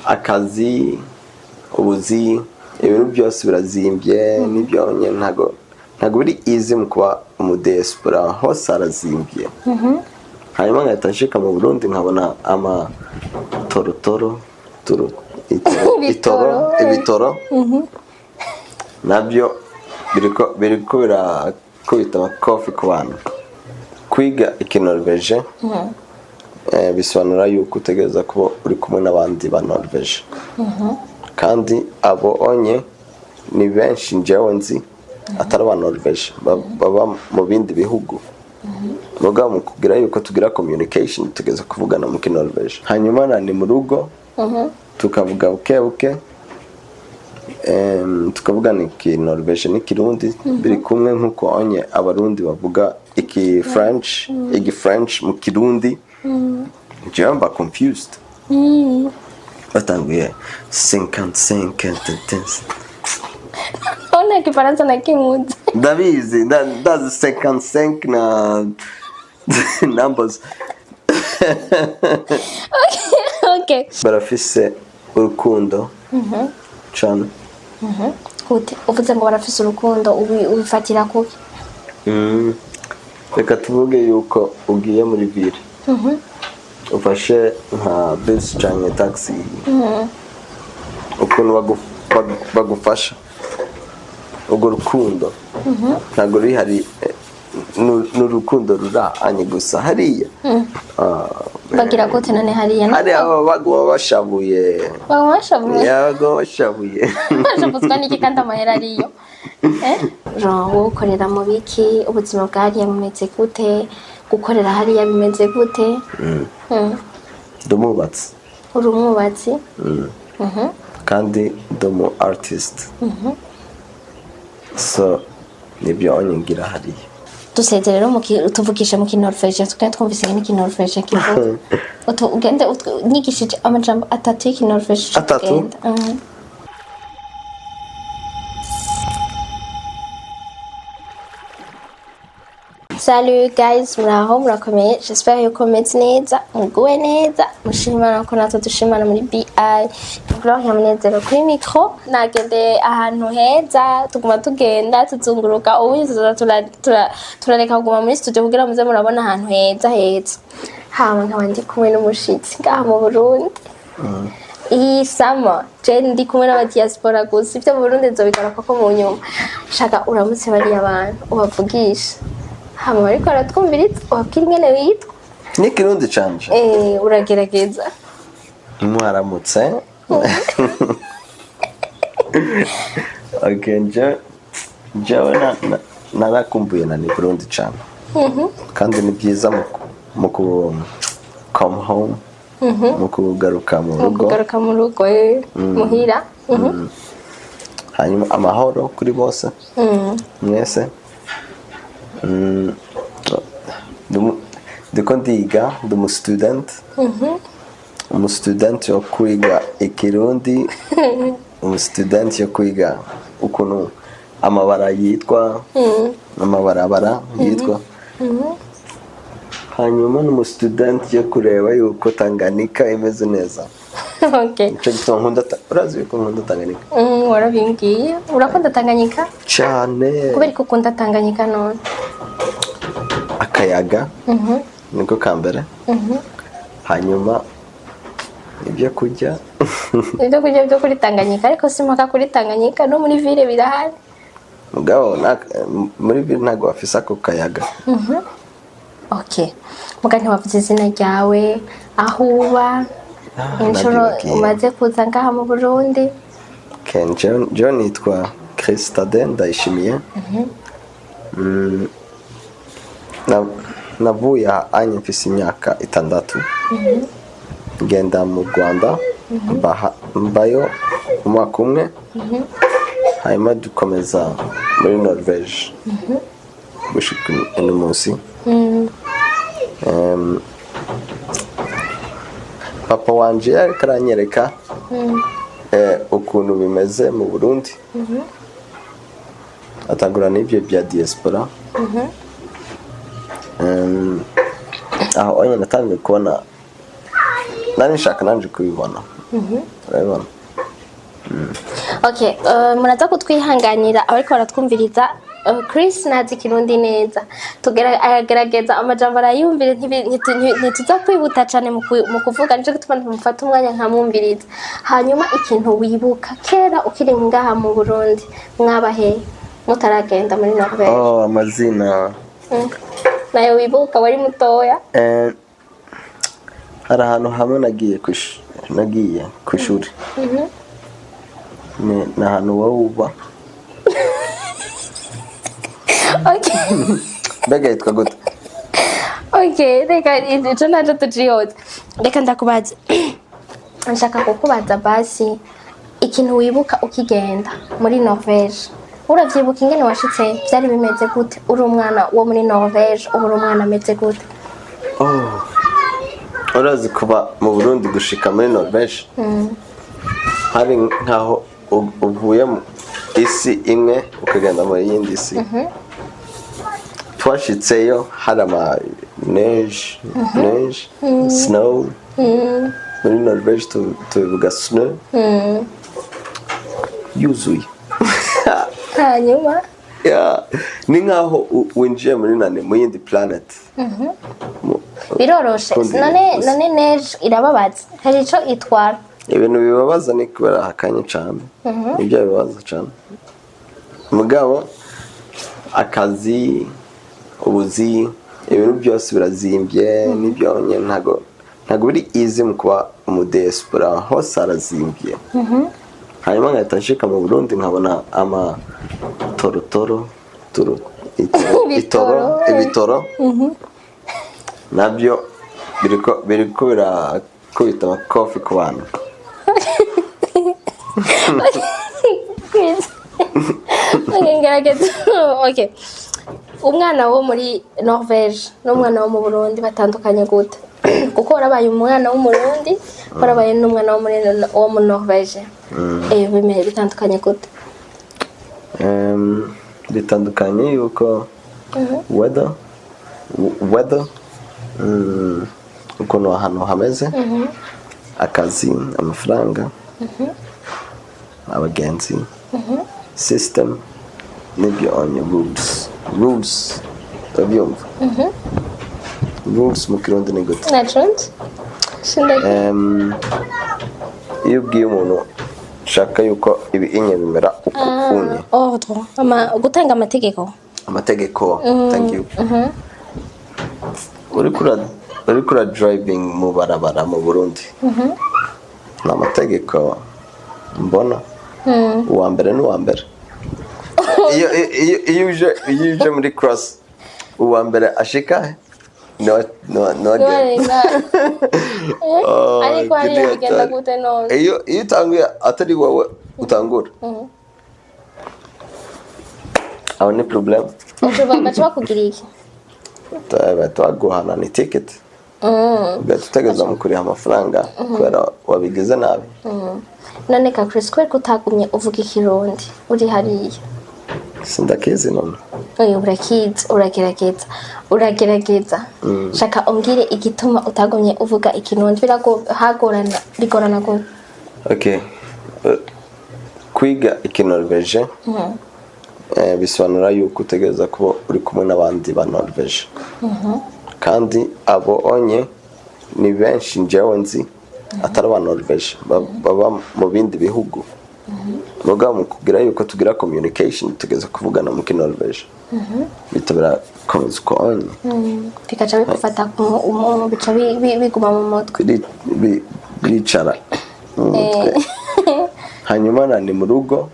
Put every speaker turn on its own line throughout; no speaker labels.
akazi ubuzi ibintu byose birazimbye n'ibyo nyine ntago biri easy mu kuba umudespora hose arazimbye. Hanyuma ngahita nshika mu Burundi nkabona amatorotoro ibitoro nabyo biriko birakubita amakofi ku bantu. Kwiga ikinorvege bisobanura yuko utegereza kuba uri kumwe n'abandi ba Norvege, kandi abo onye ni benshi njyewe nzi atari aba Norvege baba mu bindi bihugu. Mugabo mu kugira yuko tugira communication tugeze kuvugana mu kinorvege. Hanyuma ni mu rugo tukavuga buke tukavugana ikinorvege n'ikirundi biri kumwe nkuko onye abarundi bavuga French mu kirundi. Njyewe mba confused. Batanguye 55
Ona kifaransa na kimuzi.
Ndabizi ndazi 55 na numbers.
Okay.
Barafise urukundo cyane.
Gute uvuze ngo barafise urukundo ubifatira kuki?
Reka tuvuge yuko ugiye muri ville ufashe nka bus cyangwa taxi, ukuntu bagufasha urwo rukundo ntabwo ruri hari n'urukundo rurahanye gusa hariya.
Bagira gute none hariya
bagwa bashabuye
bashobozwa n'iki kandi amahera ariyo. Wowe ukorera mu biki? Ubuzima bwariya bumeze gute? Gukorera hariya bimeze gute?
Ndumubatsi.
Uri umwubatsi?
Kandi ndumu artist. So nibyo onyengira hariya.
Duseze rero tuvugisha mu kinorvege tukandi twumvise n'ikinorvege kivuga. Ugende nigishije amajambo atatu y'ikinorvege.
Atatu?
Salut guys, muraho murakomeye. J'espère yuko meze neza, muguwe neza, mushimana ko natwe dushimana muri BI. Kuryoha munezero kuri micro. Nagende ahantu heza, tuguma tugenda tuzunguruka. Ubu turareka kuguma muri studio kugira muze murabona ahantu heza. Hama nkabandi kumwe n'umushitsi ngaha mu Burundi. Iyi sama je ndi kumwe n'aba diaspora gusa. Ibyo Burundi nzobigaruka ko mu nyuma. Shaka uramutse bari abantu ubavugisha. Hama ariko aratwumviritse wabwira ingene witwa
n'ikirundi canje.
Uragerageza.
Mwaramutse. Okay, njyewe narakumbuye na Burundi cyane. Kandi ni byiza mu come home. Mu kugaruka mu rugo. Muhira. Hanyuma amahoro kuri bose. Mwese. Ndiko ndiga ndi student yo kwiga ikirundi, student yo kwiga ukuntu amabara yitwa amabarabara yitwa. Hanyuma student yo kureba yuko Tanganyika imeze neza.
Okay.
Urazi yuko nkunda Tanganyika?
Warabimbwiye. Urakunda Tanganyika?
Cyane.
Kubera ko ukunda Tanganyika none?
Akayaga. Niko kambere. Hanyuma ibyo kurya.
Ibyo kurya byo kuri Tanganyika ariko simaka kuri Tanganyika no muri ville birahari.
Mugabo muri ville ntago afisa ko kayaga.
Okay. Mugani wavuze izina ryawe, aho uba, inshuro umaze kuza ngaha mu Burundi.
John nitwa Christade Ndayishimiye. Navuye anye mfise imyaka 6. Ngenda mu Rwanda mbayo umwaka umwe. Hanyuma dukomeza muri Norvege. Gushika ino munsi. Papa wanje ariko aranyereka ukuntu bimeze mu Burundi. Atangura n'ibyo bya diaspora. Aho onye natangiye kubona nari nshaka nanje kubibona urabibona.
Okay, muraza kutwihanganira abariko baratwumviriza. Chris nazi Kirundi neza, agerageza amajambo arayumvira, ntituza kwihuta cyane mu kuvuga, nico gituma mufata umwanya nkamwumviriza. Hanyuma ikintu wibuka kera ukiri ngaha mu Burundi mwabahe mutaragenda muri Norvege?
Amazina
nayo wibuka wari mutoya?
Hari ahantu hamwe nagiye ku ishuri. Ni ahantu wowe uba.
Okay.
Mbega yitwa gute?
Okay, reka ico naco tuciyoza. Reka ndakubaza. Nshaka kukubaza basi ikintu wibuka ukigenda muri Norvege. Uravyibuka ingene washitse byari bimeze gute? Uri umwana wo muri Norvege, uri umwana ameze gute?
Urazi kuba mu Burundi gushika muri Norvege. Hari nkaho uvuye mu isi imwe ukagenda mu yindi si. Twashitseyo hari ama neige, snow. Muri Norvege tubivuga snow. Yuzuye.
Hanyuma
ni nkaho winjiye muri mu yindi planet.
Biroroshe. None neige irababaza. Hari ico itwara?
Ibintu bibabaza ni kubera hakanye cyane. Ibyo bibabaza cyane. Mugabo akazi, ubuzi, ibintu byose birazimbye, nibyo nyine ntago biri easy mu kuba mu diaspora, hose arazimbye. Hanyuma ngahita nshika mu Burundi nkabona ama torotoro, ibitoro. Nabyo biriko birakubita amakofi ku bantu.
Okay. Umwana wo muri Norvege n'umwana wo mu Burundi batandukanye gute? Kuko warabaye umwana wo mu Burundi, warabaye n'umwana wo mu Norvege. Bitandukanye gute?
Bitandukanye yuko weather ukuntu ahantu hameze, akazi, amafaranga, abagenzi, system, nibyo onye rules urabyumva. Rules mu Kirundi ni gute? Iyo ubwiye umuntu shaka yuko ibi inye bimera uko unye.
Gutanga amategeko.
Thank you. Urikura driving mu barabara mu Burundi. Na amategeko mbona uwa mbere n'uwa mbere. Iyo uje muri cross uwa mbere ashika no
ariko hari bigenda gute none?
Iyo utanguye atari wowe utangura. Aho ni problem.
Baca kugira iki?
Twaguhana ni ticket. Tutegeza mu kuriha amafaranga kubera wabigize nabi.
None ka Chris kweri kutagumye uvuga ikirundi uri hariya?
Sindakizi none.
Uragerageza. Shaka umbwire igituma utagumye uvuga ikirundi, bigorana gute?
Okay. Kwiga ikinorvege bisobanura yuko utegereza kuba uri kumwe n'abandi ba Norvege. Kandi abo onye ni benshi njyewe nzi atari aba Norvege baba mu bindi bihugu. Mugabo mu kugira yuko tugira communication tugeze kuvugana mu Kinorvege. Bitabira komeza uko onye.
Bikaca bikufata umuntu bica biguma mu mutwe.
Bicara mu mutwe. Hanyuma ni mu rugo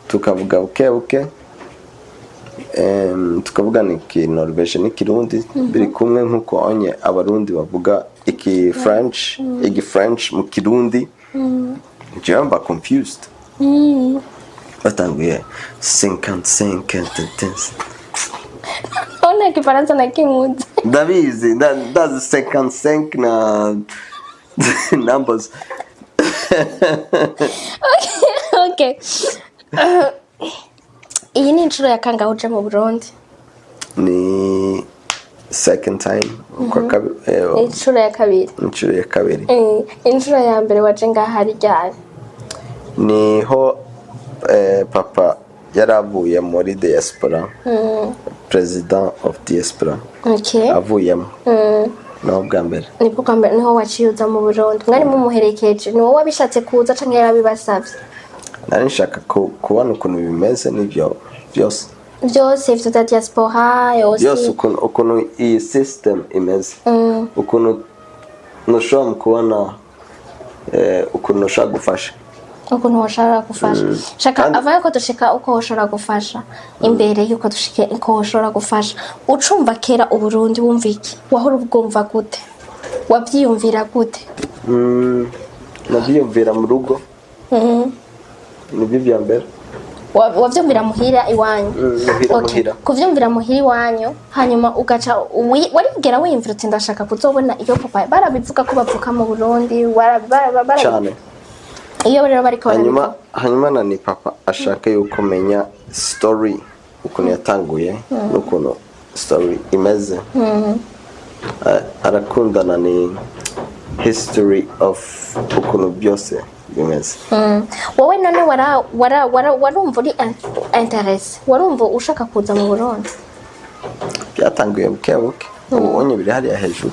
tukavuga buke tukavuga ni Kinorvege n'Ikirundi biri kumwe nkuko onye abarundi bavuga French mu Kirundi. Njyewe mba confused. Batanguye 55
Ona Kifaransa na Kirundi.
Ndabizi ndazi 55 na numbers.
Okay. Iyi ni inshuro ya kangahe uje mu Burundi?
Ni second time
inshuro ya kabiri inshuro ya mbere waje ngaha ari ryari
niho papa yaravuye muri diaspora president of diaspora avuyemo no bwa mbere
niho waciyuza mu Burundi mwari mumuherekeje ni wowe wabishatse kuza canke yarabibasavye
nari nshaka kubona ukuntu bimeze n'ibyo byose
ivyo da diaspora
yose ukuntu iyi system imeze ukuntu nushobora kubona ukuntu nushobora gufasha
ukuntu washobora gufasha shaka avaye ko dushika uko washobora gufasha imbere yuko dushike uko washobora gufasha ucumva kera Uburundi wumva iki wahora ubwumva gute wabyiyumvira gute
nabyiyumvira mu rugo nibyo bya mbere
wavyumvira muhira iwanyu kuvyumvira muhira iwanyu hanyuma ugaca warigera wiyumvira uti ndashaka kuzobona iyo papa barabivuga ko bavuka mu Burundi
cyane
iyo rero bariko
hanyuma nani papa ashaka yuko menya story ukuntu yatanguye n'ukuntu story imeze arakundana ni history of ukuntu byose bimeze
wowe none warumva uri interesse warumva ushaka kuza mu Burundi
byatanguye bukebuke ubonye biri hariya hejuru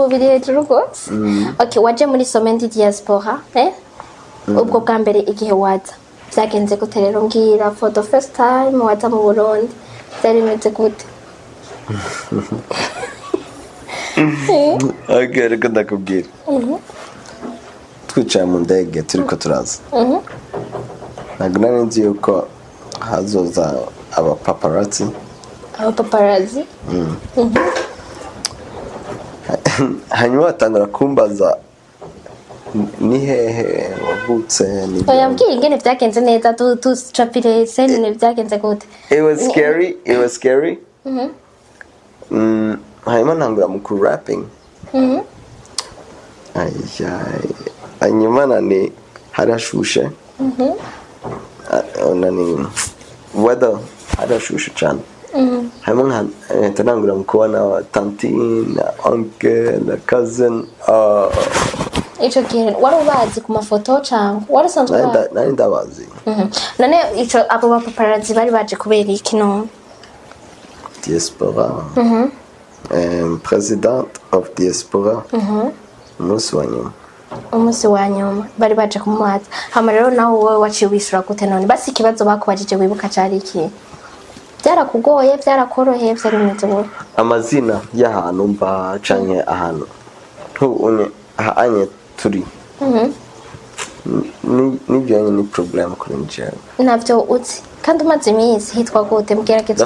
biri hejuru rwose okay waje muri Somendi diaspora ubwo bwa mbere igihe waza byagenze gute rero mbwira for the first time waza mu Burundi byari bimeze gute
okay reka ndakubwira twicaye mu ndege turiko turaza ntabwo nari nzi yuko hazoza abapaparazzi hanyuma batangura kumbaza ni hehe wavutse
yambwiye ingene byagenze neza tucapire sene byagenze gute
it was scary hanyuma ntangura mu rapping hanyuma nani harashushe nani weather harashushe cyane hanyuma ntangura mu kubona tantine na uncle na cousin
ico gihe wari ubazi ku mafoto cyangwa wari usanzwe
nari ndabazi
none ico abo bapaparazzi bari baje kubera iki no
diaspora president of diaspora
umunsi wa nyuma bari baje kumubaza hama rero nawe wowe waciye wisura gute none basi ikibazo bakubajije wibuka cyari iki byarakugoye byarakoroheye byari bimeze gute
amazina y'ahantu mba canke ahantu ntubone ahanye turi nibyo ni problem kuri njyewe
navyo uzi kandi umaze iminsi hitwa gute mbwirageza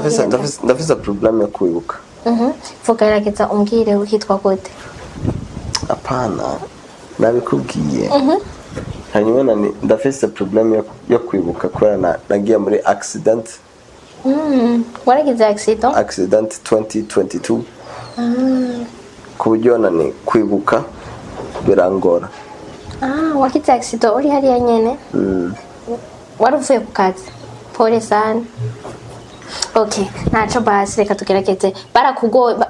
ndafise problem yo kwibuka
vugarageza umbwire hitwa gute
apana nabikubwiye hanyuma ndafise problem yo kwibuka kubera nagiye muri accident
waragize accident
2022 ku buryo nani kwibuka birangora
wagize accident uri hariya nyene wari uvuye ku kazi pole sana okay ntaco basi reka tugerageze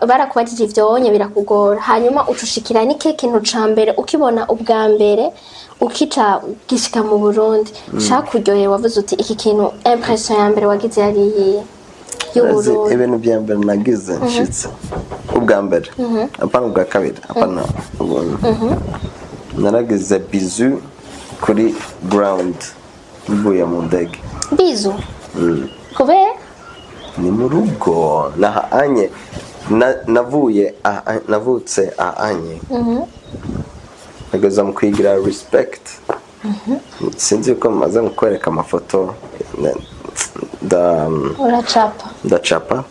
barakubajije ivyonye birakugora hanyuma ucushikira ni kintu ca mbere ukibona ubwa mbere ukica gishika mu Burundi shakuryoheye wavuze uti iki kintu impression ya mbere wagize yari y'Uburundi
ibintu bya mbere nagize nshitse ubwa mbere apana ubwa kabiri apana ubuntu naragize bizu kuri ground mvuye mu ndege
bizu kube
ni mu rugo nahanye navutse ahanye nageza mu kwigira respect sinzi ko maze mukwereka amafoto ndacapa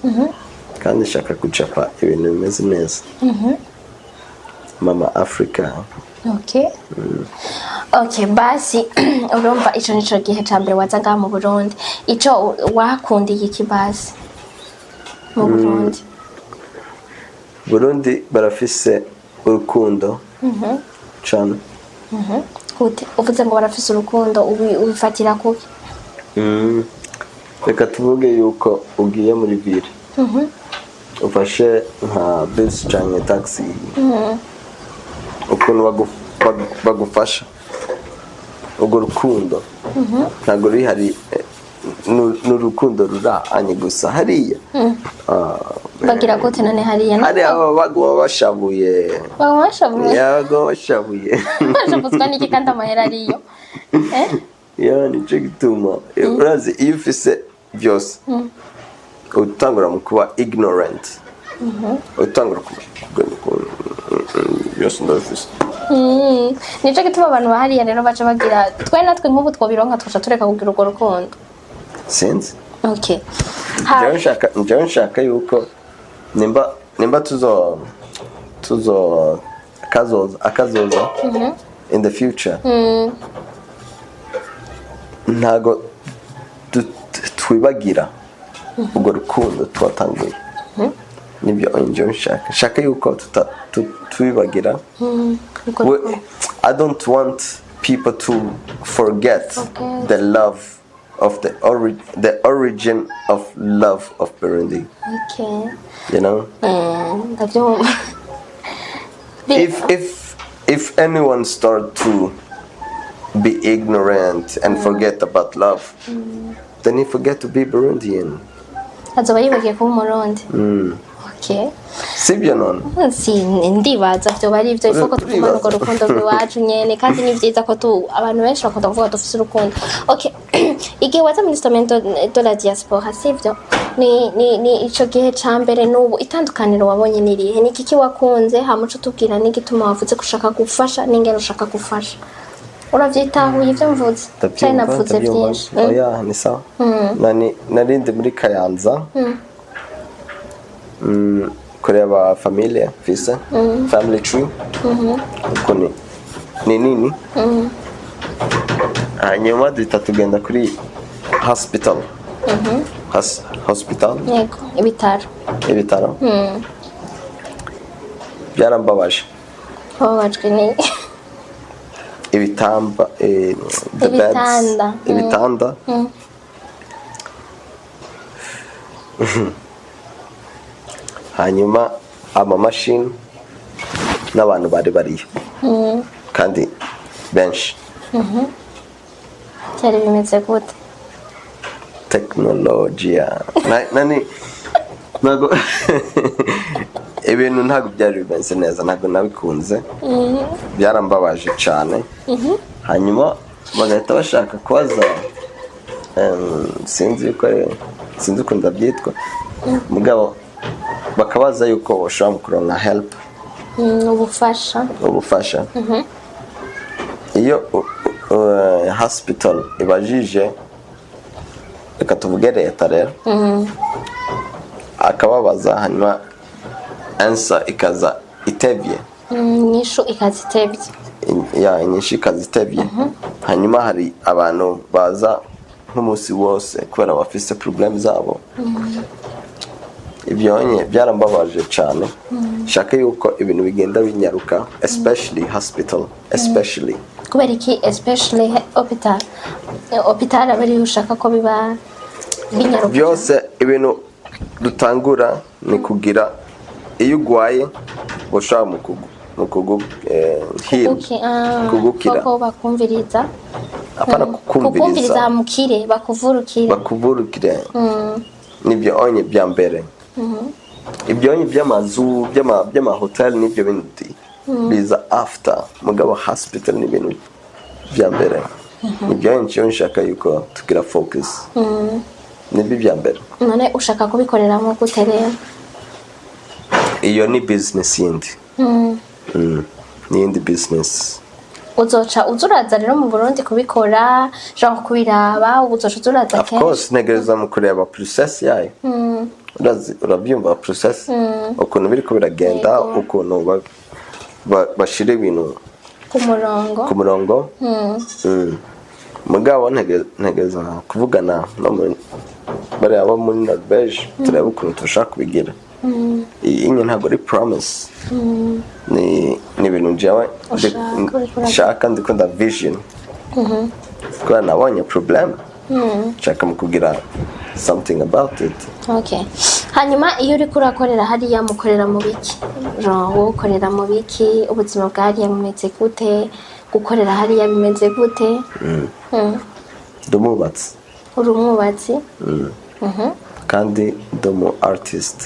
kandi shaka gucapa ibintu bimeze neza mama Africa
okay basi urumva ico nico gihe ca mbere waza ngaha mu Burundi ico wakundiye iki basi mu
Burundi barafise urukundo cyane
gute uvuze ngo barafise urukundo ubifatira kuki
reka tuvuge yuko ugiye muri ville ufashe nka bus cyangwa taxi ukuntu bagufasha urwo rukundo ntabwo ruri hari n'urukundo rurahanye gusa hariya
bagira gute none hariya
hariya baguma bashabuye
bashobozwa n'iki kandi amahera ariyo
nicyo gituma urazi iyo ufise byose utangura mu kuba ignorant utangura byose ndabifise
nicyo gituma abantu bahariya rero baca bagira twe natwe nk'ubu twobironka tuca tureka kugira urwo rukundo
sinzi
okay
njyewe nshaka yuko nimba tuzo akazoza in the future ntago twibagira urwo rukundo twatanguye nibyo njyewe nshaka yuko twibagira I don't want people to forget the love of the origin of love of Burundi.
Okay.
You know? If anyone start to be ignorant and forget about love, then he forget to be Burundian.
Azoba yibagiye kuba umurundi. Okay.
Sibyo none.
Ndibaza byo bari ibyo ifoko twumana urwo rukundo rwacu nyene kandi ni byiza ko abantu benshi bakunda kuvuga dufite urukundo. Okay. Igihe waza mu instrumento de la diaspora sibyo ni ico gihe cambere n'ubu itandukaniro wabonye nirihe ni kiki wakunze hamuco tubwira n'igituma wavuze gushaka gufasha n'ingero ushaka gufasha. Uravyitahuye ibyo mvuze cyane navuze byinshi.
Oya ni sawa. Narindi muri Kayanza. Kureba familia visa family tree uko ni nini hanyuma duhita tugenda kuri hospital hospital
yego ibitaro
byarambabaje
babajwe ni
ibitanda hanyuma amamashini n'abantu bari bariyo kandi benshi
cyari bimeze gute
tekinolojiya ntabwo ibintu ntabwo byari bimeze neza ntabwo nabikunze byarambabaje cyane hanyuma bagahita bashaka kubaza sinzi uko ndabyitwa mugabo bakabaza yuko bashobora kuronka help ubufasha iyo hospital ibajije reka tuvuge leta rero akababaza hanyuma answer ikaza itebye
inyishu ikaza
itebye hanyuma hari abantu baza nk'umunsi wose kubera bafise problem zabo ibyo byarambabaje cyane shaka yuko ibintu bigenda binyaruka especially hospital especially
kubera iki especially hospital abari ushaka ko biba binyaruka
byose ibintu dutangura ni kugira iyo ugwaye ushaka mu kugukira
ko bakumviriza
apana
kukumviriza mukire
bakuvurukire nibyo onye bya mbere ibyo by'amazu by'amahoteli n'ibyo bindi biza after mugabo hospital ni ibintu bya mbere ibyo nicyo nshaka yuko tugira focus nibyo bya mbere
none ushaka kubikoreramo gute rero
iyo ni business yindi n'iyindi business
uzuraza rero mu Burundi kubikora genre kubiraba uzoca uzuraza
kenshi of course negereza mu kureba process yayo urabyumva process ukuntu biri ko biragenda ukuntu bashira ibintu
ku murongo
mugabo ntegereza kuvugana bari abo muri Norvege tureba ukuntu tushaka kubigira iyi ntabwo ari promise ni ibintu njyewe nshaka ndikunda vision kubera nabonye problem nshaka mu kugira something about it.
Okay. hanyuma iyo uri kurakorera hariya mukorera mu biki wowe ukorera mu biki ubuzima bwariya bumeze gute gukorera hariya bimeze gute
ndumubatsi
uri umwubatsi
kandi ndumu artist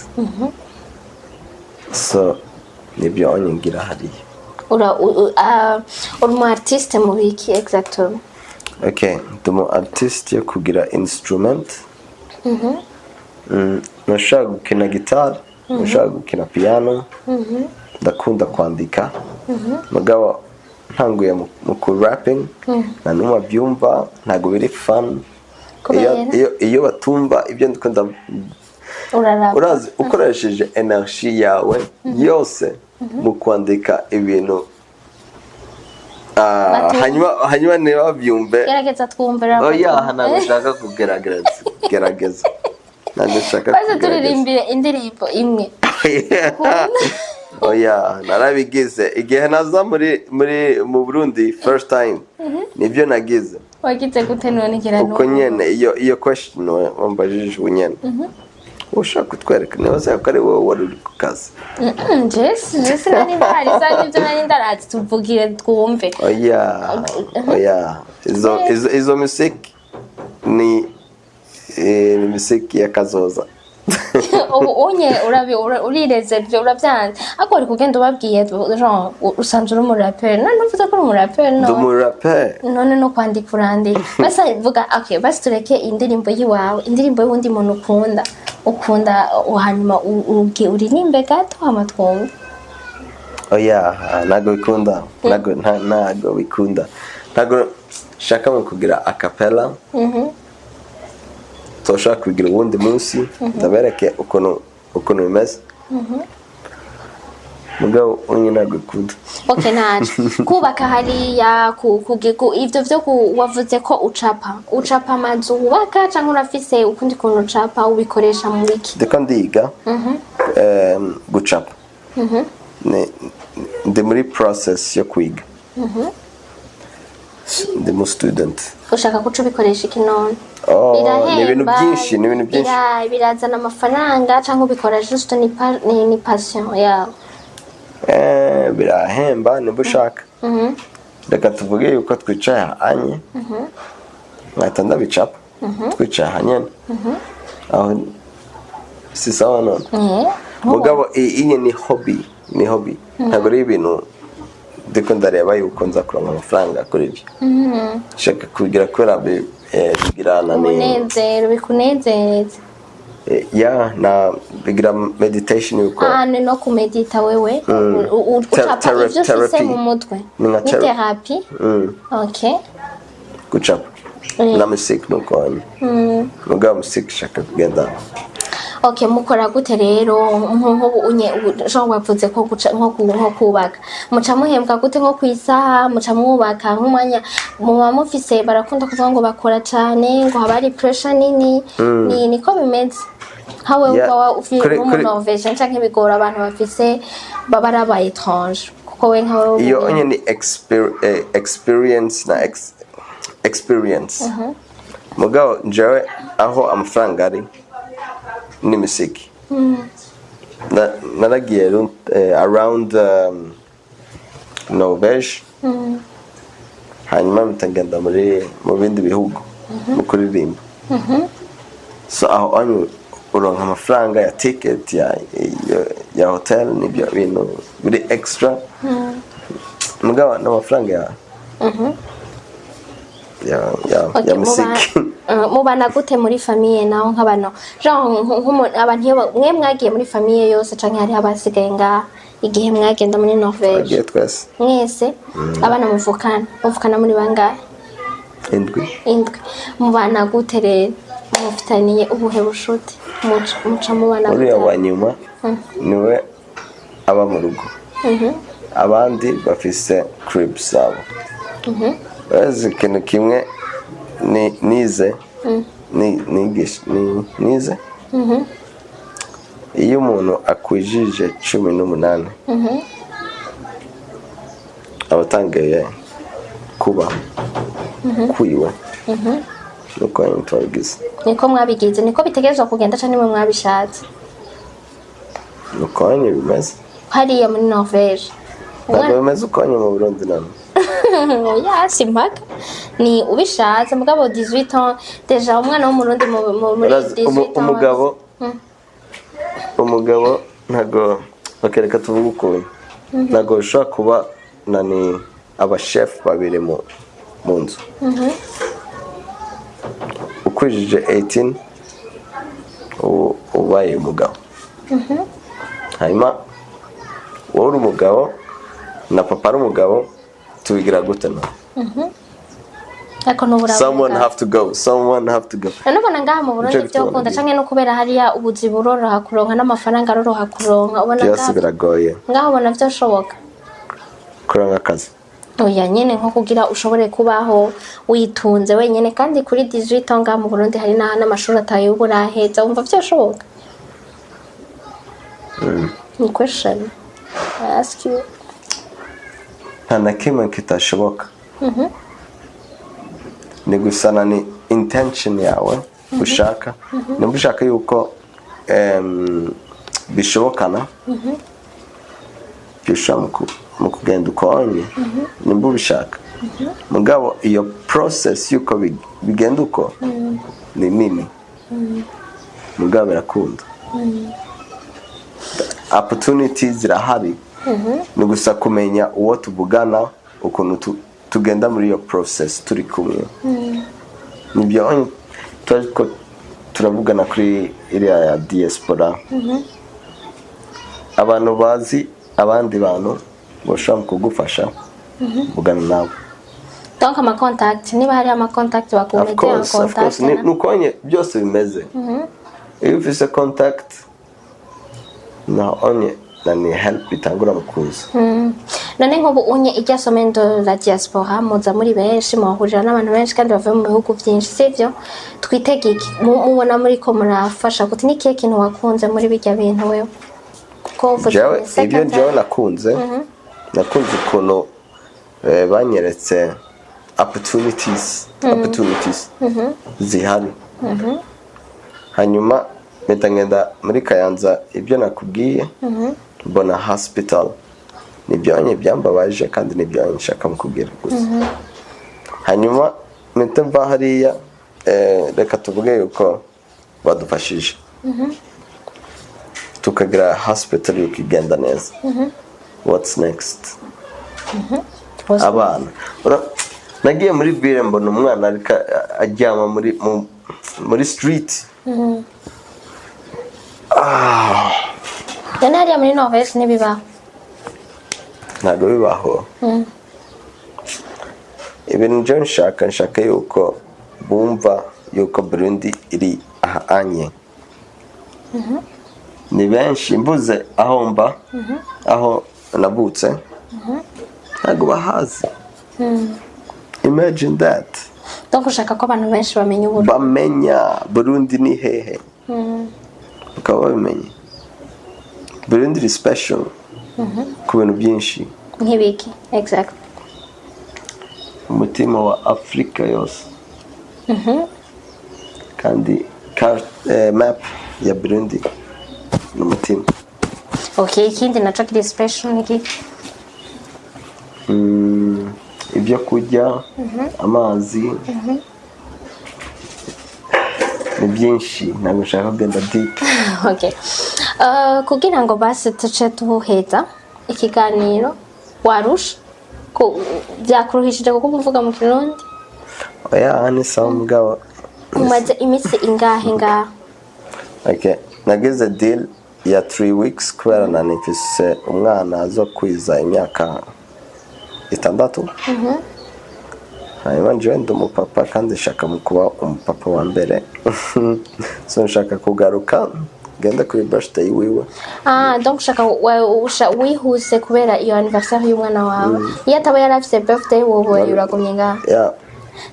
so nibyo onyengira hariya
uri umu artiste mu biki exactement
okay ndumu artist yo kugira instrument nashaka gukina gitari nashaka gukina piano ndakunda kwandika mugabo ntanguye mu ku rapping nta n'umwe abyumva ntabwo biri fun iyo batumva ibyo ndikunda urazi ukoresheje energy yawe yose mu kwandika ibintu hanyuma niba byumve
gerageza twumvira
ntabwo ushaka kugerageza
baze turirimbire indirimbo imwe
narabigize igihe naza mu Burundi first time nibyo nagize
wagize gute none ngira
uko nyene iyo question wambajije unyene ushaka kutwereka nibaza ko ari wowe wari uri ku kazi
Jesse nari bari ibyo nari ndarazi tuvugire twumve
izo musiki ni musiki ya kazoza
unye urireze byo urabyanze ako uri kugenda ubabwiye genre usanzwe uri umuraperi none uvuze ko uri umuraperi
ndi umuraperi
none no kwandika urandika basa vuga okay basi tureke indirimbo yiwawe indirimbo y'undi muntu ukunda hanyuma uririmbe gato amatwumva
ntago bikunda ntago shaka mu kugira acapella toshaka kugira ubundi munsi ndabereke ukuntu bimeze mugabo unye ntabwo bikunda
okay naje kubaka hariya ivyo vyo wavuze ko ucapa amazu wubaka cyangwa urafise ukundi kuntu ucapa ubikoresha mu biki
ndiko ndiga gucapa ndi muri process yo kwiga ndi mu student
ushaka kuca ubikoresha iki none
ni ibintu byinshi
birazana amafaranga cyangwa ubikora juste ni passion yawe
birahemba niba ushaka reka tuvuge yuko twicaye hanye nkahita ndabicapa twicaye hanyene aho si sawa none mugabo iyi ni hobby ntabwo ari ibintu ndiko ndareba yuko nza kuronka amafaranga kuri ibyo shaka kugira kubera bigirana
umunezero bikunezereza
na bigira meditation yuko
no kumedita wewe ucapa ivyo ufise mu mutwe ni therapy okay
gucapa na music nuko mugabo music shaka kugenda
okay mukora gute rero nk'ubu unye Jean wavuze ko guca nko kubaka muca muhembwa gute nko kwisaha muca mwubaka nk'umwanya muba mufise barakunda kuvuga ngo bakora cyane ngo haba ari pressure nini niko bimeze hawe uba ufite mu Norvege cyangwa bigora abantu bafise baba arabaye étrange kuko we nkawe
iyo onye ni experience na experience mugabo njewe aho amafaranga ari ni musiki naragiye around Norvege hanyuma mpitagenda mu bindi bihugu mu kuririmba so aho anyu uronka amafaranga ya ticket ya hotel n'ibyo bintu biri extra mugabo n'amafaranga ya musiki
mubana gute muri famille naho nk'abano abantu mwe mwagiye muri famille yose canke hari abasigaye ngaha igihe mwagenda muri Norvege mwese abana muvukana muri bangahe
indwi
mubana gute rero mufitaniye ubuhe bushuti muca mubana
gute uriya wa nyuma niwe aba mu rugo abandi bafise cribs zabo bazi ikintu kimwe nize iyo umuntu akwijije 18 abatangiye kuba kwiwe nuko twabigize
niko mwabigize niko bitegerezwa kugenda cyane mwe mwabishatse
ukonye bimeze
hariya muri Norvege
ntabwo bimeze ukonye mu Burundi nano
oya simpaka ni ubishatse mugabo 18 ans deja umwana wo mu Burundi muri 18 ans
umugabo ntago bakereka tuvuga ukuntu ntago ushobora kuba nani abashef babiri mu nzu ukwijije 18 ubaye umugabo hanyuma wowe uri umugabo na papa ari umugabo tubigira gute no
ariko nubura
someone have to go
nanubona ngaha mu Burundi byo gukunda canke no kubera hariya ubuzi buroroha kuronka n'amafaranga aroroha kuronka ubona
byose biragoye
ngaho ubona vyoshoboka
kuronka akazi
oya nyene nko kugira ushobore kubaho witunze wenyene kandi kuri 18 ans ngaha mu Burundi hari n'amashuri ataye uburaheza wumva vyoshoboka ni question I ask you
nta na kimwe kitashoboka ni gusana ni intention yawe ushaka nimba ushaka yuko bishobokana byushaka mu kugenda ukonye nimba ubishaka mugabo iyo process yuko bigenda uko ni nini mugabo birakunda opportunities zirahari ni gusa kumenya uwo tuvugana ukuntu tugenda muri iyo process turi kumwe nibyo turavugana kuri iriya ya diaspora abantu bazi abandi bantu bashobora kugufasha vugana nabo
donc ama contact niba hari ama contact bakumete en contact
of course nukonye byose bimeze iyo ufise contact na onye nani help itangura mukuza
none nkobu unye ijya semaine de la diaspora muza muri benshi muhurira n'abantu benshi kandi bavuye mu bihugu byinshi sivyo twitege iki mubona muri ko murafasha kuti ni kihe kintu wakunze muri bijya bintu wewe kuko
ibyo njyewe nakunze ukuntu banyeretse opportunities zihari hanyuma mpita ngenda muri Kayanza ibyo nakubwiye mbona hospital nibyo byambabaje kandi nibyo nshaka mukubwira gusa hanyuma mpita mva hariya reka tuvuge yuko badufashije tukagira hospital yukigenda neza what's next abana nagiye muri ville mbona umwana ariko ajyama muri street
Dana hariya muri Norvege ntibibaho
ntabwo bibaho ibintu byo nshaka yuko bumva yuko Burundi iri ahanye ni benshi mbuze aho mba aho nabutse ntabwo bahazi imagine that
donc ushaka ko abantu benshi
bamenya Burundi ni hehe ukaba babimenye Burundi is special ku bintu byinshi
nk'ibiki exact
umutima wa Afrika yose kandi map ya Burundi n'umutima
okay ikindi naco kiri special niki
ibyo kurya amazi ni byinshi ntabwo nshaka kugenda deep
okay kugira ngo basi tuce tubuheza ikiganiro warusha ko byakuruhishije kuko muvuga mu Kirundi
oya ni sawa mugabo
umaze iminsi ingahe ngaha
okay nageze deal ya 3 weeks kubera nanifise umwana azo kwiza imyaka 6 hanyuma njyewe ndi umupapa kandi nshaka kuba umupapa wa mbere so nshaka kugaruka genda kuri birthday wiwe
donc ushaka wihuse kubera iyo anniversaire y'umwana wawe iyo ataba yarafise birthday wowe uragumye ngaha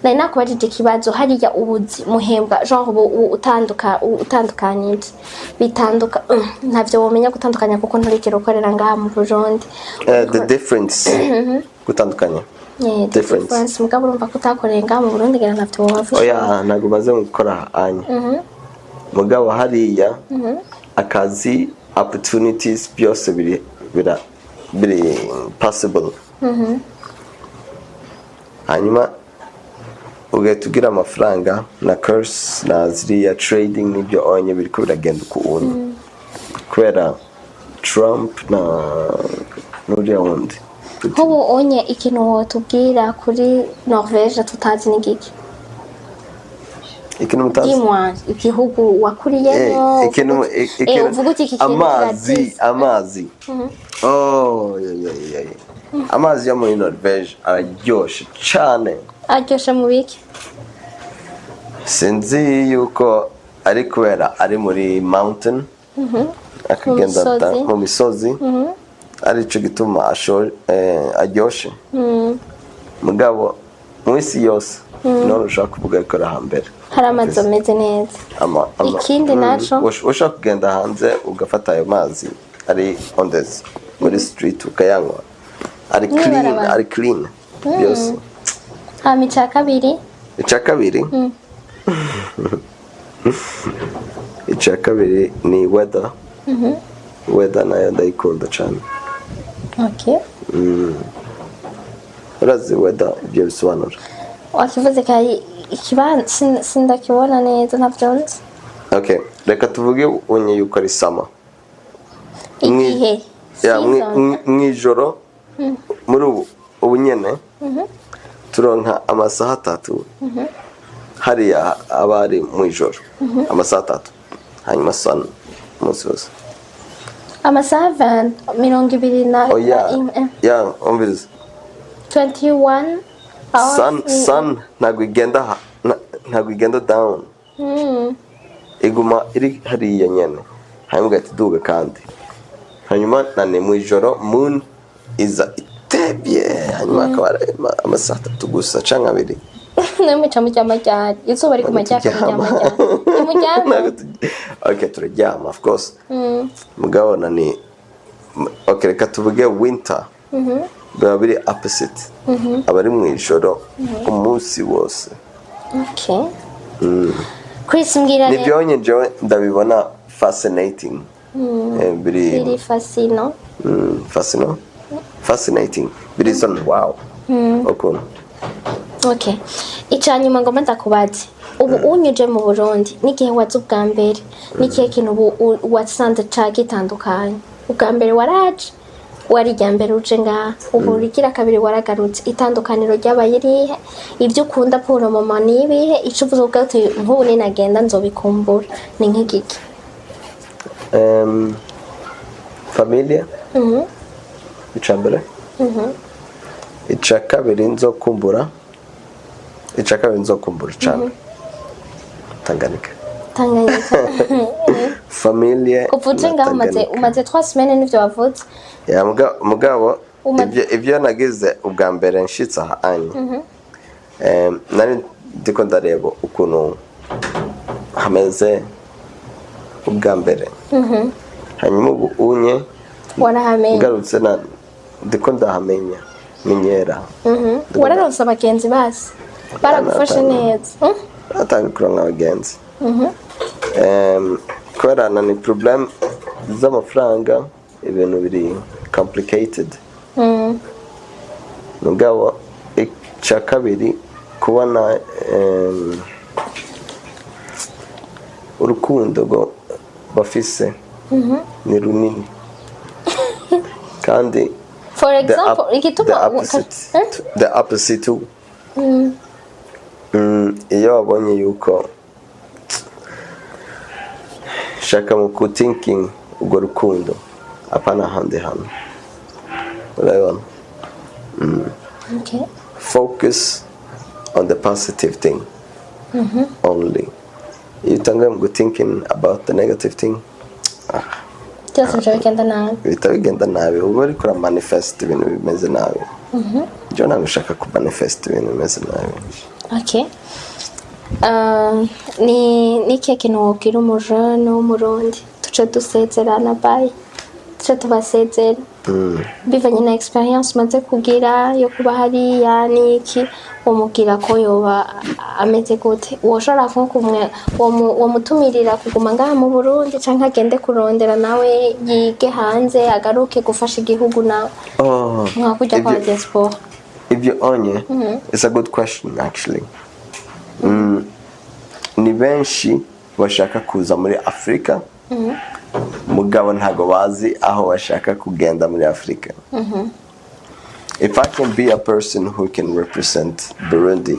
nari nakubajije ikibazo hariya ubuzi muhembwa genre utandukanye bitanduka ntavyo womenya gutandukanya kuko nturikira ukorera ngaha mu Burundi
the difference gutandukanya
difference mugabo urumva ko utakoreye ngaha mu Burundi gera ntavyo wafasha
oya ntabwo maze gukora anya mugabo hariya akazi opportunities byose biri possible. Hanyuma ugahita ugira amafaranga na course na ziriya trading n'ibyo onye biriko biragenda ukuntu kubera Trump na n'uriya wundi.
Nk'ubu onye ikintu wotubwira kuri Norvege tutazi n'igiki?
Ikintu mutazi?
Igihugu wakuriyemo. Uvuga uti iki kintu
amazi. Oh, yeah. Amazi yo muri Norvege araryoshe cyane.
Aryoshe mu biki?
Sinzi yuko ari kubera ari muri mountain. Akagenda mu misozi. Arico gituma aryoshe. Mugabo mu isi yose none ushaka kuvuga ko ari hambere.
Hari amazi ameze neza. Ikindi naco
ushaka kugenda hanze ugafata ayo mazi ari on this muri street ukayanywa. Ari clean. Yes.
Icya kabiri?
Icya kabiri ni weather. Weather nayo ndayikunda cyane.
Okay.
Urazi weather ibyo bisobanura?
Wakivuze kari sindakibona neza ntabyonze.
Okay, reka tuvuge unye yuko ari summer.
Igihe?
Mwijoro muri ubu nyene turonka amasaha 3 hariya abari mwijoro amasaha 3 hanyuma sun umunsi wose
amasaha 20 na
umviriza
21 hours
sun ntabwo igenda down iguma iri hariya nyene hanyuma ugahita kandi hanyuma nane mwijoro moon iza itebye hanyuma akaba amasaha 3 gusa canke 2
nemica mu cyamajyari izuba riko majyaka mu cyamajyari
okay turajyama of course mugabo nani okay reka tuvuge winter biba biri opposite abari mwijoro umunsi wose.
Okay. Chris mbwira
ne nibyo nyewe ndabibona fascinating. Biri fascinating. Biri son wow.
Okay. Icanyuma ngoma ndakubaze. Ubu unyuje mu Burundi nigihe wazu bwa mbere nikihe kintu ubu wasanze cagitandukanye. Ubwa mbere waraje wari ryambere uje nga ubu rigira kabiri waragarutse itandukaniro ryabaye rihe ibyo ukunda puro mama nibihe ico uvuze ubwate nk'ubu ninagenda nzobikumbura ni nk'igiki?
Familia. Icambere. Ica kabiri nzokumbura cyane. Tanganyika. Familia.
Kuvuze nga umaze 3 semaines nivyo wavuze.
Ya mugabo ibyo nagize ubwa mbere nshitsa hanye. Nari ndiko ndareba ukuntu hameze ubwa mbere. Hanyuma ubu unye
warahamenya
ngarutse na ndiko ndahamenya menyera.
Wararonse abagenzi basi baragufashe neza.
Atangikura nk'abagenzi. Kubera ni problem z'amafaranga ibintu biri complicated. Mugabo icya kabiri kubona urukundo go bafise ni runini kandi
for example
the opposite too. Iyo wabonye yuko shaka mu thinking ubwo rukundo apana hande hano urabona.
Okay.
Focus on the positive thing only. You tango thinking about the negative thing bitagenda nabi ubu ari kora manifest ibintu bimeze nabi. Jo nabishaka ku manifest ibintu bimeze nabi.
Okay. Ni keke no kiro umujana w'umurundi tuce dusezerana bye tuca tubasezera bivanye na experience umaze kugira yo kuba hariya niki umubwira ko yoba ameze gute woshobora nko kumwe womutumirira kuguma ngaha mu Burundi canke agende kurondera nawe yige hanze agaruke gufasha igihugu nawe mwakurya kwa diaspora
ibyo onye it's a good question actually ni benshi bashaka kuza muri Afrika mugabo ntago bazi aho bashaka kugenda muri Afrika. If I can be a person who can represent Burundi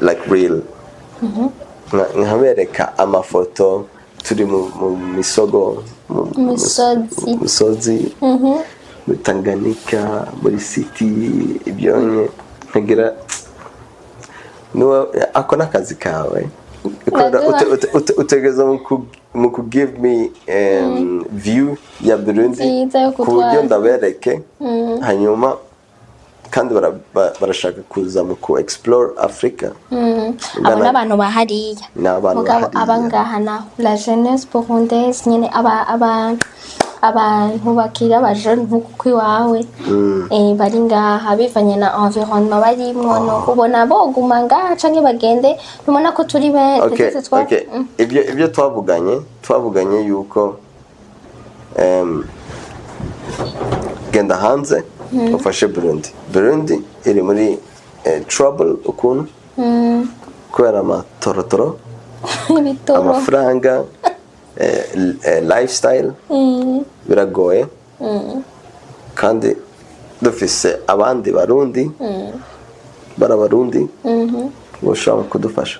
like real nkabereka amafoto turi mu misogo musozi muri Tanganyika muri city ibyonye nkagira ako nakazi kawe utegeza mu give me view ya Burundi ku buryo ndabereke hanyuma kandi barashaka kuza mu ku explore Africa
abo n'abantu bahariya mugabo abangaha na la jeunesse burundaise nyene abantu bakira abajeune nk'uko iwawe bari ngaha bivanye na environnement barimwo no ubona boguma ngaha canke bagende ubona ko turi
okay. ibyo twavuganye yuko genda hanze ufashe Burundi iri muri trouble ukuntu kubera amatorotoro amafaranga lifestyle biragoye kandi dufise abandi barundi barabarundi boshobora kudufasha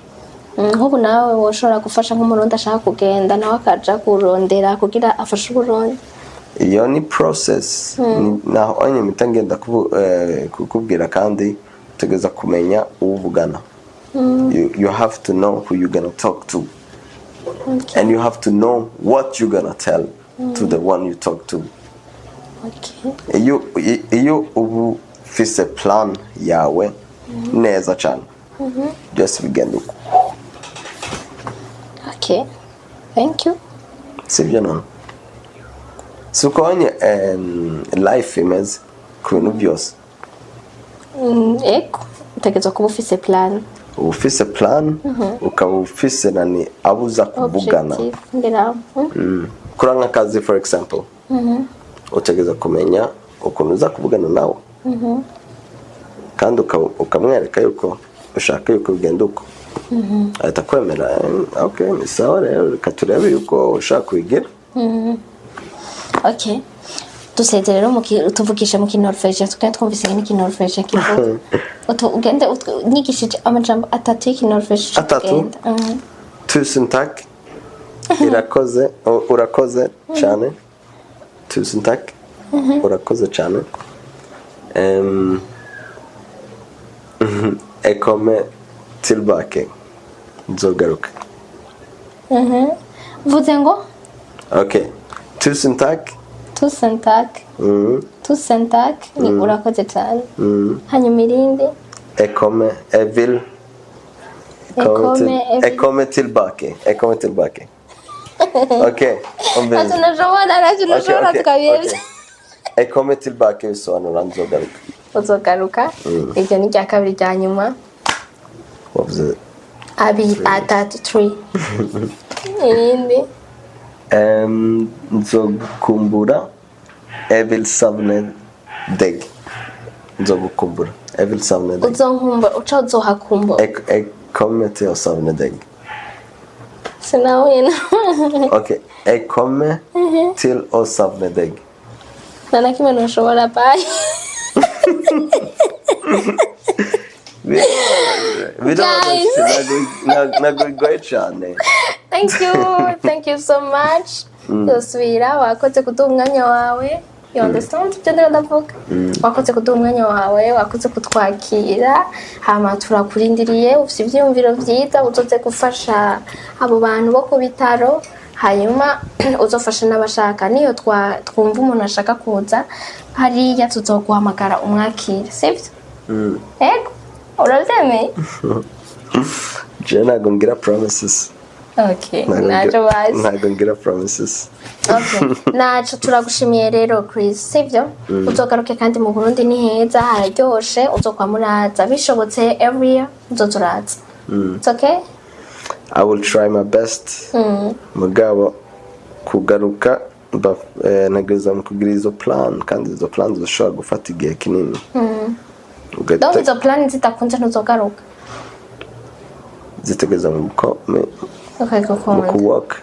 nk'ubu nawe woshobora gufasha nk'umurundi ashaka kugenda nawe akaja kurondera kugira afashe Burundi
iyo ni process naho anye mitangenda kukubwira kandi tugeza kumenya uvugana you have to know who you're gonna talk to. Okay. And you have to know what you're gonna tell to the one you talk to.
Okay.
You ufise a plan yawe neza cyane. Just begin.
Okay. Thank you.
Sibyo none. Sukonye life imeze kuntu byose.
Eko utegeza kuba ufise plan.
Ufise plan ukaba ufise nani abuza kuvugana kuranga kazi for example utegeza kumenya ukuntu uza kuvugana nawe kandi ukamwereka yuko ushaka yuko ugenda uko ahita kwemera okay ni sawa rero reka turebe yuko ushaka kwigira
okay duseze rero tuvugisha mu Norvege tukandi twumvise ni Norvege kivuga ugende nigishije amajambo atatu y'Norvege
atatu tusen tack urakoze cyane tusen tack urakoze cyane ekome tilbake nzogaruka
vuze ngo
okay tusen tack
tusen tack ni urakoze cyane hanyuma irindi
ekome evil ekome tilbake okay
tunashobora tukabiyeza
ekome tilbake bisobanura
nzogaruka iryo ni rya kabiri rya nyuma
wavuze
atatu 3 irindi
nzogukumbura evil savne deg nzogukumbura evil savne deg
uzonkumbura uca uzohakumbura
ekome til savne deg
sinawe
okay ekome til savne deg
nana kimwe ntushobora bye
nagoye cyane
thank you so much yosubira wakoze kuduha umwanya wawe you understand ibyo ndavuga wakoze kuduha umwanya wawe wakoze kutwakira hama turakurindiriye ufite ibyiyumviro byiza uzoze gufasha abo bantu bo ku bitaro hanyuma uzofasha n'abashaka niyo twumva umuntu ashaka kuza hariya tuzoguhamagara umwakire sibyo ego urabyemeye
je ntabwo ngira promises
Okay, nacho bazi.
Ntago ngira promises.
Okay, nacho turagushimiye rero Chris, sivyo? Uzogaruke kandi mu Burundi ni heza, hararyoshe, uzokwa muraza bishobotse every year uzoturaza. It's okay?
I will try my best. Mugabo kugaruka nageza mu kugira izo plan kandi izo plan zishobora gufata igihe kinini.
Donc izo plan zitakunze ntuzogaruka.
Zitegeza mu kuwaka.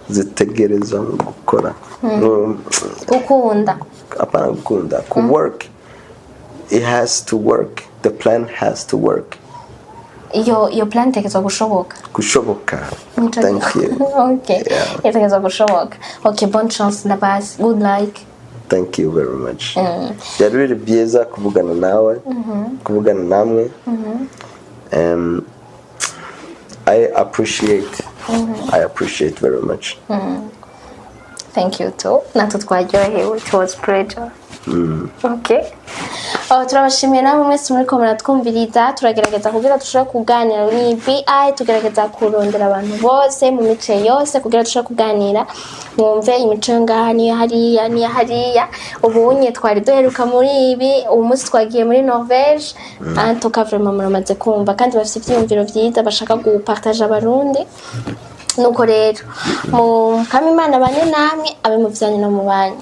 Zitegereza mu gukora.
Gukunda.
Apana gukunda. Work. It has to work. The plan has to work.
Your plan tekeza gushoboka.
Kushoboka. Thank you.
Okay. Yeah. Tekeza gushoboka. Okay, bonne chance na basi. Good luck.
Thank you very much. Byari biri byiza kuvugana nawe. Kuvugana namwe. I appreciate very much.
Thank you too. Natwe twaryohewe. It was pleasure. Okay. Turabashimiye namwe mwese muri ko muratwumviriza, turagerageza kugira dushobora kuganira ni BI, tugerageza kurondera abantu bose mu mice yose kugira dushobora kuganira mwumve imico ngaha niyo hariya ubunye twari duheruka muri ibi umunsi twagiye muri Norvege antuka vraiment muramaze kumva kandi bafite ivyumviro vyiza bashaka gupartager abarundi nuko rero mu kamimana bane namwe abe mu vyanye no mu banyu.